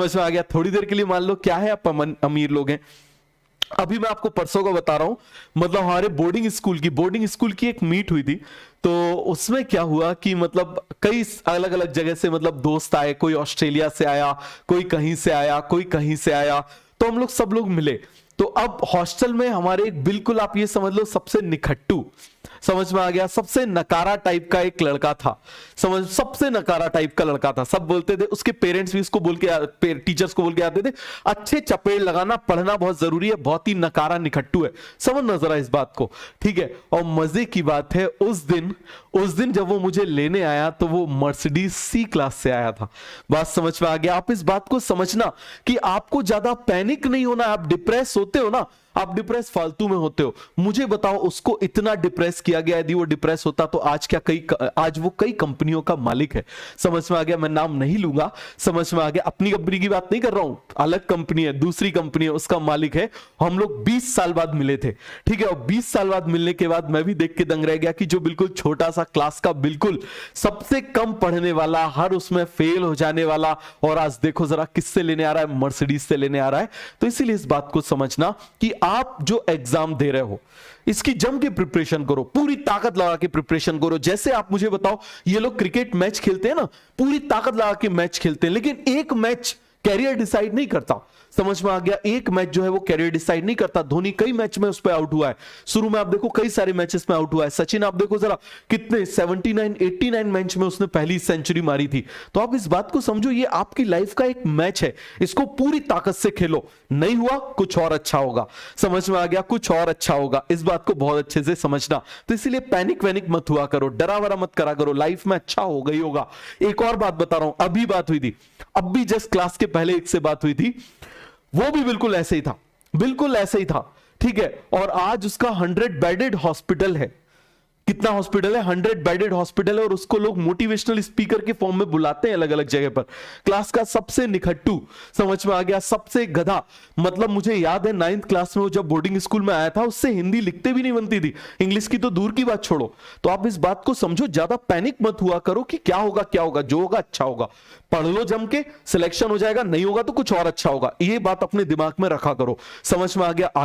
समझ में आ गया? थोड़ी देर के लिए मान लो क्या है, आप अमीर लोग हैं। अभी मैं आपको परसों का बता रहा हूं, मतलब हमारे बोर्डिंग स्कूल की एक मीट हुई थी। तो उसमें क्या हुआ कि मतलब कई अलग अलग जगह से मतलब दोस्त आए, कोई ऑस्ट्रेलिया से आया, कोई कहीं से आया, कोई कहीं से आया। तो हम लोग सब लोग मिले। तो अब हॉस्टल में हमारे एक बिल्कुल आप ये समझ लो सबसे निखट्टू, समझ में आ गया, सबसे नकारा टाइप का एक लड़का था। सबसे नकारा टाइप का लड़का था। सब बोलते थे, उसके पेरेंट्स भी उसको बोल के, टीचर्स को बोल के आते थे, अच्छे चपेट लगाना, पढ़ना बहुत जरूरी है, बहुत ही नकारा निखट्टू है। समझना जरा इस बात को, ठीक है? और मजे की बात है, उस दिन जब वो मुझे लेने आया तो वो मर्सिडीज सी क्लास से आया था। बात समझ में आ गया? आप इस बात को समझना कि आपको ज्यादा पैनिक नहीं होना। आप डिप्रेस होते हो ना, आप डिप्रेस फालतू में होते हो। मुझे बताओ, उसको इतना डिप्रेस किया गया, यदि वो डिप्रेस होता तो आज वो कई कंपनियों का मालिक है। समझ में आ गया? मैं नाम नहीं लूंगा, समझ में आ गया? अपनी कंपनी की बात नहीं कर रहा हूं, अलग कंपनी है, दूसरी कंपनी है, उसका मालिक है। हम लोग 20 साल बाद मिले थे, ठीक है? और 20 साल बाद मिलने के बाद मैं भी देख के दंग रह गया कि जो बिल्कुल छोटा सा क्लास का, बिल्कुल सबसे कम पढ़ने वाला, हर उसमें फेल हो जाने वाला, और आज देखो जरा किससे लेने आ रहा है, मर्सिडीज से लेने आ रहा है। तो इसीलिए इस बात को समझना कि आप जो एग्जाम दे रहे हो, इसकी जम के प्रिपरेशन करो, पूरी ताकत लगा के प्रिपरेशन करो। जैसे आप मुझे बताओ, ये लोग क्रिकेट मैच खेलते हैं ना, पूरी ताकत लगा के मैच खेलते हैं, लेकिन एक मैच कैरियर डिसाइड नहीं करता। समझ में आ गया? एक मैच जो है वो कैरियर डिसाइड नहीं करता। धोनी कई मैच में उस पर आउट हुआ है, शुरू में आप देखो कई सारे मैचेस में आउट हुआ है। सचिन आप देखो जरा, कितने 79 89 मैच में उसने पहली सेंचुरी मारी थी। तो आप इस बात को समझो, ये आपकी लाइफ का एक मैच है, इसको पूरी ताकत से खेलो। नहीं हुआ, कुछ और अच्छा होगा। समझ में आ गया? कुछ और अच्छा होगा, इस बात को बहुत अच्छे से समझना। तो इसीलिए पैनिक वैनिक मत हुआ करो, डरा वरा मत करा करो, लाइफ में अच्छा हो गई होगा। एक और बात बता रहा हूं, अभी बात हुई थी, अब भी जस्ट क्लास के पहले एक से बात हुई थी, वो भी बिल्कुल ऐसे ही था, बिल्कुल ऐसे ही था, ठीक है? और आज उसका 100 बेडेड हॉस्पिटल है। कितना हॉस्पिटल है? 100 बेडेड हॉस्पिटल है। और उसको लोग मोटिवेशनल स्पीकर के फॉर्म में बुलाते हैं अलग अलग जगह पर। क्लास का सबसे निखट्टू, समझ में आ गया, सबसे गधा। मतलब मुझे याद है 9th क्लास में वो जब बोर्डिंग स्कूल में आया था, उससे हिंदी लिखते भी नहीं बनती थी, इंग्लिश की तो दूर की बात छोड़ो। तो आप इस बात को समझो, ज्यादा पैनिक मत हुआ करो कि क्या होगा क्या होगा, जो होगा अच्छा होगा। पढ़ लो जम के, सिलेक्शन हो जाएगा, नहीं होगा तो कुछ और अच्छा होगा। ये बात अपने दिमाग में रखा करो। समझ में आ गया?